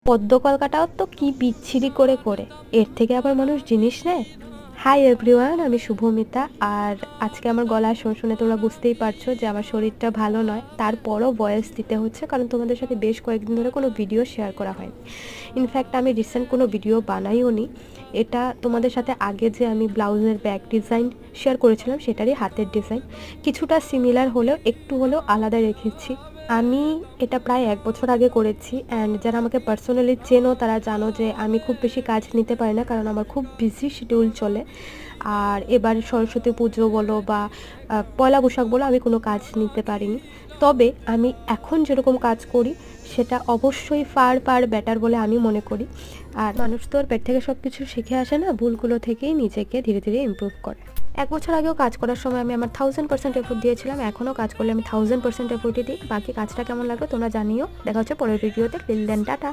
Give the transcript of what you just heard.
পদ্ম কলকাটাও তো কি বিচ্ছিরি করে করে, এর থেকে আবার মানুষ জিনিস নেয়। হাই এভরিওয়ান, আমি শুভমিতা। আর আজকে আমার গলা শুনে তোমরা বুঝতেই পারছো যে আমার শরীরটা ভালো নয়, তারপরও ভয়েস দিতে হচ্ছে কারণ তোমাদের সাথে বেশ কয়েকদিন ধরে কোনো ভিডিও শেয়ার করা হয়নি। ইনফ্যাক্ট আমি রিসেন্ট কোনো ভিডিও বানাইও নি। এটা তোমাদের সাথে আগে যে আমি ব্লাউজের ব্যাক ডিজাইন শেয়ার করেছিলাম সেটারই হাতের ডিজাইন, কিছুটা সিমিলার হলেও একটু হলেও আলাদা রেখেছি। আমি এটা প্রায় 1 বছর আগে করেছি, অ্যান্ড যারা আমাকে পার্সোনালি চেনো তারা জানো যে আমি খুব বেশি কাজ নিতে পারি না কারণ আমার খুব বিজি শিডিউল চলে। আর এবার সরস্বতী পুজো বলো বা পয়লা বৈশাখ বলো, আমি কোনো কাজ নিতে পারিনি। তবে আমি এখন যেরকম কাজ করি সেটা অবশ্যই ফার বেটার বলে আমি মনে করি। আর মানুষ তো আর পেট থেকে সব কিছু শিখে আসে না, ভুলগুলো থেকেই নিজেকে ধীরে ধীরে ইমপ্রুভ করে। 1 বছর আগেও কাজ করার সময় আমি আমার 1000% এফোর্ট দিয়েছিলাম, এখনও কাজ করলে আমি 1000% এফোর্টই দিই। বাকি কাজটা কেমন লাগবে তোমরা জানিও। দেখা হচ্ছে পরের ভিডিওতে। Till then tata.